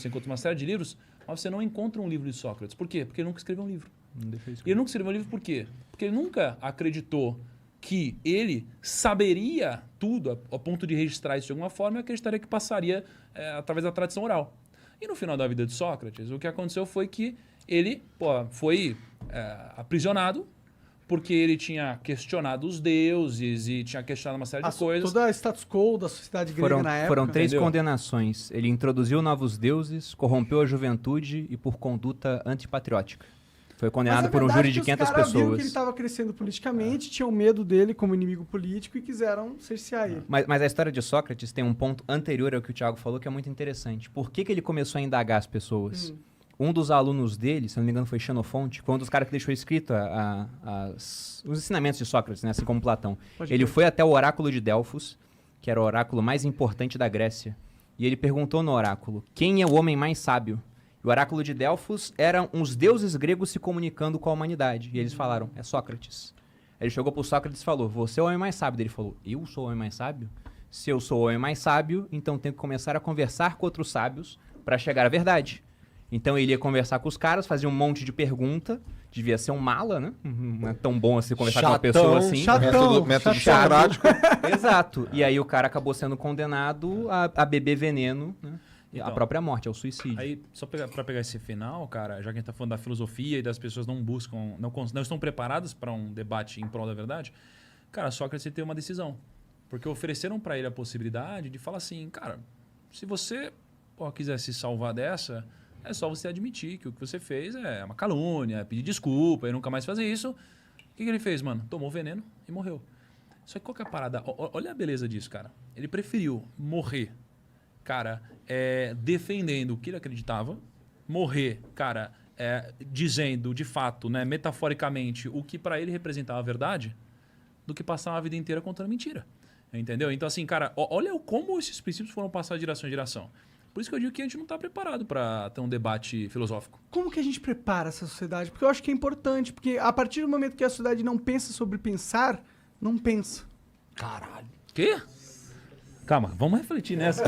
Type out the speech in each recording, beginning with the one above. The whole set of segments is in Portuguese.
você encontra uma série de livros, mas você não encontra um livro de Sócrates. Por quê? Porque ele nunca escreveu um livro. Ele nunca escreveu um livro por quê? Porque ele nunca acreditou que ele saberia tudo a ponto de registrar isso de alguma forma e acreditaria que passaria através da tradição oral. E no final da vida de Sócrates, o que aconteceu foi que ele foi aprisionado porque ele tinha questionado os deuses e tinha questionado uma série de coisas. Toda a status quo da sociedade grega na época. Foram 3 entendeu? condenações. Ele introduziu novos deuses, corrompeu a juventude e por conduta antipatriótica. Foi condenado por um júri de 500 pessoas. Viram que ele estava crescendo politicamente, tinham medo dele como inimigo político e quiseram cercear ele. Mas a história de Sócrates tem um ponto anterior ao que o Thiago falou que é muito interessante. Por que ele começou a indagar as pessoas? Um dos alunos dele, se não me engano foi Xenofonte, foi um dos caras que deixou escrito os ensinamentos de Sócrates, né? Assim como Platão. Ele foi até o oráculo de Delfos, que era o oráculo mais importante da Grécia, e ele perguntou no oráculo, quem é o homem mais sábio? E o oráculo de Delfos eram uns deuses gregos se comunicando com a humanidade. E eles falaram, é Sócrates. Ele chegou para o Sócrates e falou, você é o homem mais sábio. Ele falou, eu sou o homem mais sábio? Se eu sou o homem mais sábio, então tenho que começar a conversar com outros sábios para chegar à verdade. Então ele ia conversar com os caras, fazia um monte de pergunta, devia ser um mala, né? Não é tão bom assim conversar com uma pessoa assim. Método socrático. Exato. E aí o cara acabou sendo condenado a beber veneno, né? Então, a própria morte, ao suicídio. Aí, só para pegar esse final, cara, já que a gente tá falando da filosofia e das pessoas não buscam, não estão preparadas para um debate em prol da verdade, cara, Sócrates teve uma decisão. Porque ofereceram para ele a possibilidade de falar assim, cara, se você quiser se salvar dessa, é só você admitir que o que você fez é uma calúnia, pedir desculpa e nunca mais fazer isso. O que ele fez, mano? Tomou veneno e morreu. Só que qual que é a parada? Olha a beleza disso, cara. Ele preferiu morrer, cara, defendendo o que ele acreditava, morrer, cara, dizendo de fato, né, metaforicamente, o que para ele representava a verdade, do que passar uma vida inteira contando mentira. Entendeu? Então, assim, cara, olha como esses princípios foram passados de geração em geração. Por isso que eu digo que a gente não está preparado para ter um debate filosófico. Como que a gente prepara essa sociedade? Porque eu acho que é importante, porque a partir do momento que a sociedade não pensa sobre pensar, não pensa. Caralho. Quê? Calma, vamos refletir nessa.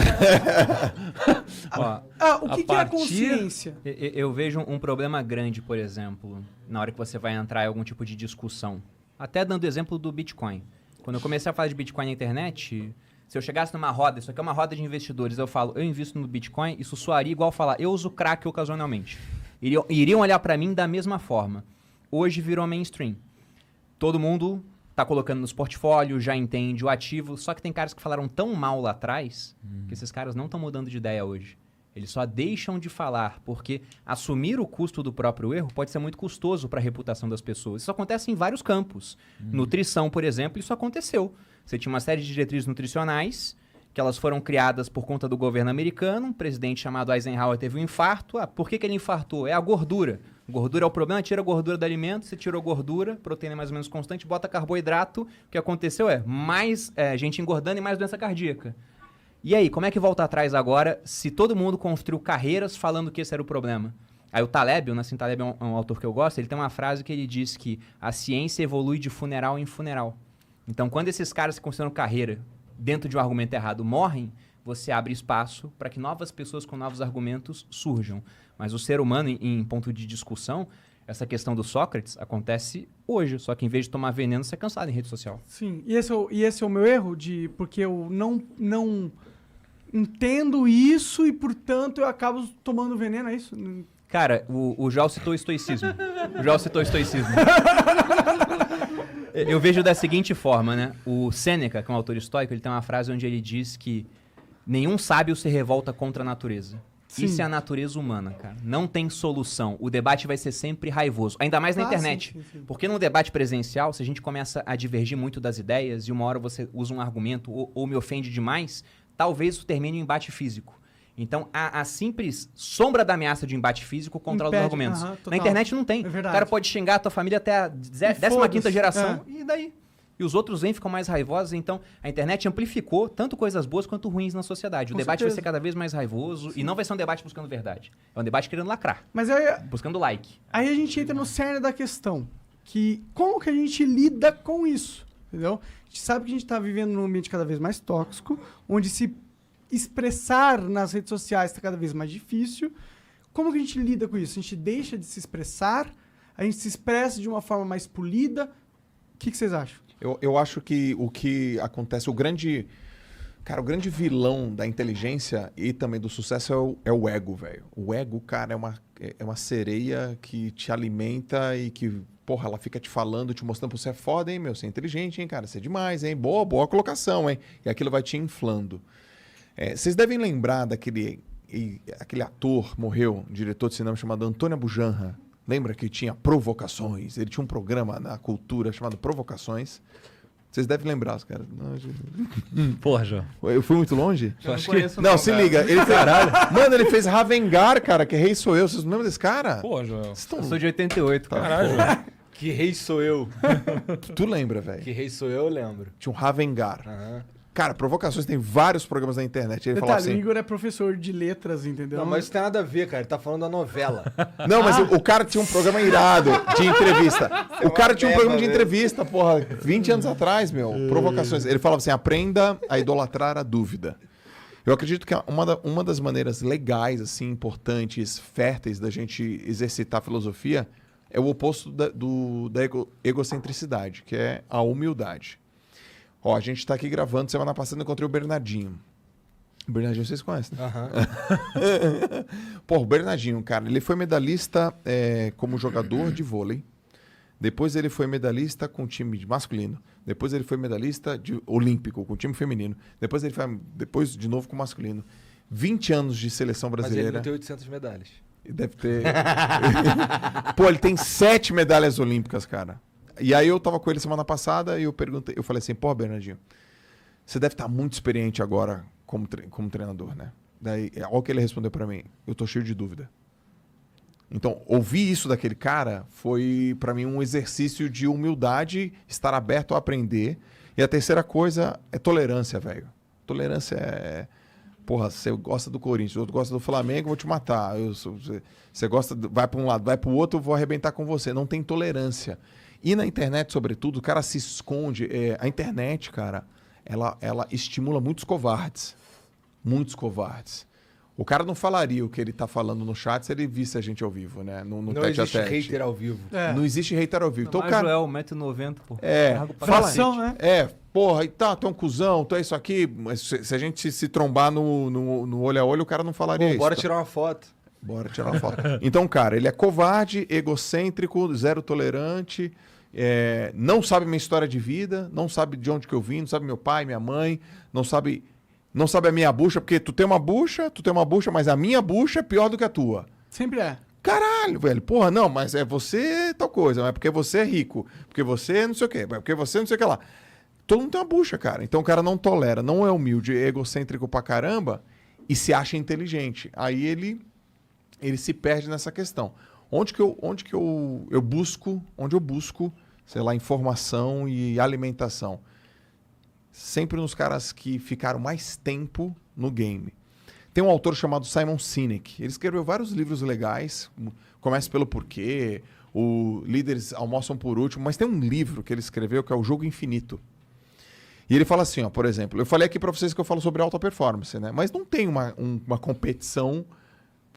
O que é a consciência? Eu vejo um problema grande, por exemplo, na hora que você vai entrar em algum tipo de discussão. Até dando exemplo do Bitcoin. Quando eu comecei a falar de Bitcoin na internet, se eu chegasse numa roda, isso aqui é uma roda de investidores, eu falo, eu invisto no Bitcoin, isso soaria igual falar, eu uso crack ocasionalmente. Iriam olhar para mim da mesma forma. Hoje virou mainstream. Todo mundo tá colocando nos portfólios, já entende o ativo, só que tem caras que falaram tão mal lá atrás, que esses caras não estão mudando de ideia hoje. Eles só deixam de falar, porque assumir o custo do próprio erro pode ser muito custoso para a reputação das pessoas. Isso acontece em vários campos. Nutrição, por exemplo, isso aconteceu. Você tinha uma série de diretrizes nutricionais, que elas foram criadas por conta do governo americano. Um presidente chamado Eisenhower teve um infarto. Por que ele infartou? É a gordura. Gordura é o problema, tira a gordura do alimento, você tirou gordura, proteína mais ou menos constante, bota carboidrato. O que aconteceu é mais gente engordando e mais doença cardíaca. E aí, como é que volta atrás agora se todo mundo construiu carreiras falando que esse era o problema? Aí o Taleb, o Nassim Taleb é um autor que eu gosto, ele tem uma frase que ele diz que a ciência evolui de funeral em funeral. Então, quando esses caras que consideram carreira dentro de um argumento errado morrem, você abre espaço para que novas pessoas com novos argumentos surjam. Mas o ser humano, em ponto de discussão, essa questão do Sócrates acontece hoje, só que em vez de tomar veneno, você é cansado em rede social. Sim, e esse é o meu erro, porque eu não entendo isso e, portanto, eu acabo tomando veneno, é isso? Cara, o João citou estoicismo. Eu vejo da seguinte forma, né? O Sêneca, que é um autor estoico, ele tem uma frase onde ele diz que nenhum sábio se revolta contra a natureza. Sim. Isso é a natureza humana, cara. Não tem solução. O debate vai ser sempre raivoso. Ainda mais na internet. Sim. Porque no debate presencial, se a gente começa a divergir muito das ideias e uma hora você usa um argumento ou me ofende demais, talvez isso termine em embate físico. Então, a simples sombra da ameaça de embate físico controla os argumentos. Na internet não tem. O cara pode xingar a tua família até a 15ª geração e daí? E os outros vêm, ficam mais raivosos. Então, a internet amplificou tanto coisas boas quanto ruins na sociedade. O debate vai ser cada vez mais raivoso. Sim. E não vai ser um debate buscando verdade. É um debate querendo lacrar. Mas aí, buscando like. Aí a gente entra no cerne da questão. Que como que a gente lida com isso? Entendeu? A gente sabe que a gente está vivendo num ambiente cada vez mais tóxico, onde se expressar nas redes sociais está cada vez mais difícil. Como que a gente lida com isso? A gente deixa de se expressar? A gente se expressa de uma forma mais polida? O que vocês acham? Eu acho que o que acontece, o grande vilão da inteligência e também do sucesso é o ego, velho. O ego, cara, é uma sereia que te alimenta e que, porra, ela fica te falando, te mostrando, você é foda, hein, meu? Você é inteligente, hein, cara? Você é demais, hein? Boa colocação, hein? E aquilo vai te inflando. Vocês devem lembrar aquele ator, morreu, um diretor de cinema chamado Antônio Bujanra. Lembra que tinha Provocações? Ele tinha um programa na Cultura chamado Provocações. Vocês devem lembrar, os caras. Porra, João. Eu fui muito longe? Eu não conheço Não, se liga. Ele fez, mano, ele fez Ravengar, cara, que Rei Sou Eu. Vocês não lembram desse cara? Porra, João. Eu sou de 88, cara. Caralho, João. Que rei sou eu. Tu lembra, velho? Que rei sou eu lembro. Tinha um Ravengar. Aham. Cara, Provocações tem vários programas na internet. Ele falava Detalhe, o assim... Igor é professor de letras, entendeu? Não, mas isso tem nada a ver, cara. Ele tá falando da novela. Não, mas o cara tinha um programa irado de entrevista. O cara tinha um programa de entrevista, porra, 20 anos atrás, meu. Provocações. Ele falava assim, aprenda a idolatrar a dúvida. Eu acredito que uma das maneiras legais, assim, importantes, férteis da gente exercitar a filosofia é o oposto da egocentricidade, que é a humildade. Ó, a gente tá aqui gravando, semana passada eu encontrei o Bernardinho. O Bernardinho vocês conhecem, né? Aham. Pô, o Bernardinho, cara, ele foi medalhista como jogador de vôlei. Depois ele foi medalhista com o time masculino. Depois ele foi medalhista olímpico com o time feminino. Depois ele foi de novo com o masculino. 20 anos de seleção Mas ele brasileira. não tem 800 medalhas. Deve ter. Pô, ele tem 7 medalhas olímpicas, cara. E aí eu tava com ele semana passada e eu falei assim, pô, Bernardinho, você deve estar muito experiente agora como treinador, né? Daí, olha o que ele respondeu pra mim, eu tô cheio de dúvida. Então, ouvir isso daquele cara foi pra mim um exercício de humildade, estar aberto a aprender. E a terceira coisa é tolerância, velho. Tolerância é... Porra, você gosta do Corinthians, outro gosta do Flamengo, eu vou te matar. Você gosta, vai pra um lado, vai pro outro, eu vou arrebentar com você. Não tem tolerância. E na internet, sobretudo, o cara se esconde. A internet, cara, ela estimula muitos covardes. Muitos covardes. O cara não falaria o que ele tá falando no chat se ele visse a gente ao vivo, né? No Não tete a existe tete. hater ao vivo. Não existe hater ao vivo. Então, Mas, cara, Joel, 1,90m, pô. fala Falação, né? porra, e tá, tu é um cuzão, tu é isso aqui. Mas se a gente se trombar no olho a olho, o cara não falaria Bom, isso. bora tirar uma foto. Bora tirar uma foto. Então, cara, ele é covarde, egocêntrico, zero tolerante, não sabe minha história de vida, não sabe de onde que eu vim, não sabe meu pai, minha mãe, não sabe a minha bucha, porque tu tem uma bucha, mas a minha bucha é pior do que a tua. Sempre é. Caralho, velho. Porra, não, mas é você tal coisa, mas é porque você é rico, porque você não sei o quê, porque você não sei o que lá. Todo mundo tem uma bucha, cara. Então o cara não tolera, não é humilde, é egocêntrico pra caramba e se acha inteligente. Aí ele se perde nessa questão. Onde eu busco, sei lá, informação e alimentação? Sempre nos caras que ficaram mais tempo no game. Tem um autor chamado Simon Sinek. Ele escreveu vários livros legais. Começa pelo Porquê, o Líderes Almoçam por Último, mas tem um livro que ele escreveu que é o Jogo Infinito. E ele fala assim, ó, por exemplo, eu falei aqui para vocês que eu falo sobre alta performance, né? Mas não tem uma competição,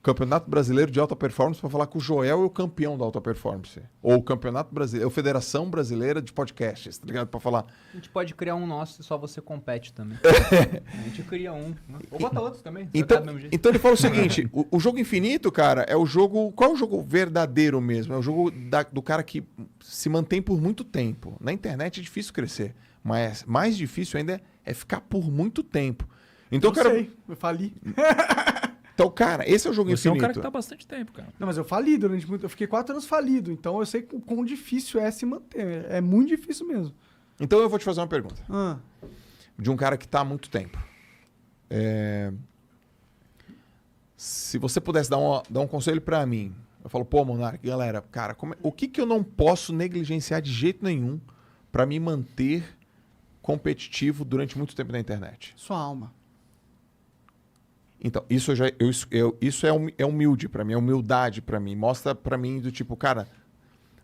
Campeonato Brasileiro de Alta Performance, para falar que o Joel é o campeão da alta performance. Ou o Campeonato Brasileiro, ou Federação Brasileira de Podcasts, tá ligado? Para falar. A gente pode criar um nosso e só você compete também. A gente cria um. Né? Ou bota outros também. Então ele fala o seguinte, o jogo infinito, cara, é o jogo... Qual é o jogo verdadeiro mesmo? É o jogo do cara que se mantém por muito tempo. Na internet é difícil crescer, mas mais difícil ainda é ficar por muito tempo. Então, Eu sei, eu fali. Então, cara, esse é o jogo Você é um infinito. cara que tá há bastante tempo, cara. Não, mas eu fali durante muito... Eu fiquei 4 anos falido, então eu sei o quão difícil é se manter. É muito difícil mesmo. Então eu vou te fazer uma pergunta. Ah, De um cara que tá há muito tempo. Se você pudesse dar um conselho pra mim, eu falo, pô, Monark, galera, cara, o que eu não posso negligenciar de jeito nenhum pra me manter competitivo durante muito tempo na internet? sua alma. Então, isso é humilde pra mim, é humildade pra mim. Mostra pra mim do tipo, cara,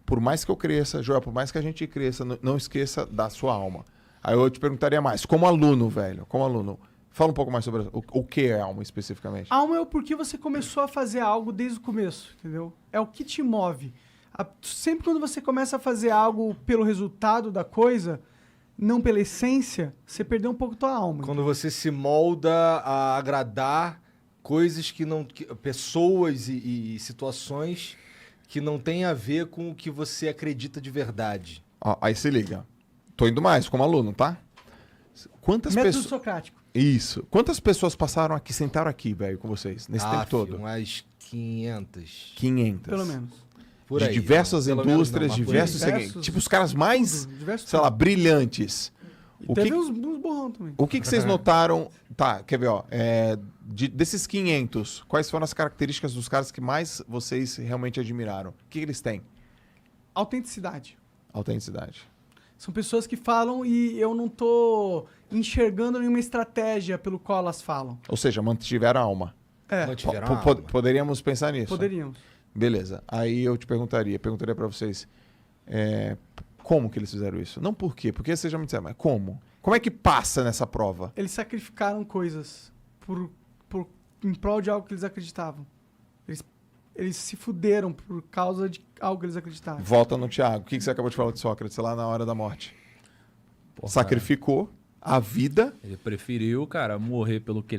por mais que eu cresça, Joel, por mais que a gente cresça, não esqueça da sua alma. Aí eu te perguntaria mais, como aluno, velho, Fala um pouco mais sobre o que é alma especificamente. Alma é o porquê você começou a fazer algo desde o começo, entendeu? É o que te move. Sempre quando você começa a fazer algo pelo resultado da coisa, não pela essência, você perdeu um pouco tua alma. Quando você se molda a agradar coisas pessoas e situações que não têm a ver com o que você acredita de verdade. Ó, aí se liga. Tô indo mais como aluno, tá? Quantas Método pessoas... socrático. Isso. Quantas pessoas passaram aqui, sentaram aqui, velho, com vocês, nesse tempo todo? Umas 500. 500. Pelo menos. Por De aí, diversas não, pelo menos indústrias, não, mas por diversos aí. segmentos. Tipo, os caras mais, Tudo, diversos sei lá, tudo. brilhantes. E O teve que, uns borrão também. o que vocês notaram? Tá, quer ver, ó. Desses 500, quais foram as características dos caras que mais vocês realmente admiraram? O que eles têm? Autenticidade. Autenticidade. São pessoas que falam e eu não tô enxergando nenhuma estratégia pelo qual elas falam. Ou seja, mantiveram a alma. É, Mantiveram a alma. Poderíamos pensar nisso. poderíamos. Beleza. Aí eu te perguntaria pra vocês, como que eles fizeram isso? Não por quê, porque vocês já me disseram, mas como? Como é que passa nessa prova? Eles sacrificaram coisas em prol de algo que eles acreditavam. Eles se fuderam por causa de algo que eles acreditavam. Volta no Tiago. O que você acabou de falar de Sócrates lá na hora da morte? Pô, Sacrificou a vida. Ele preferiu, cara, morrer pelo que ele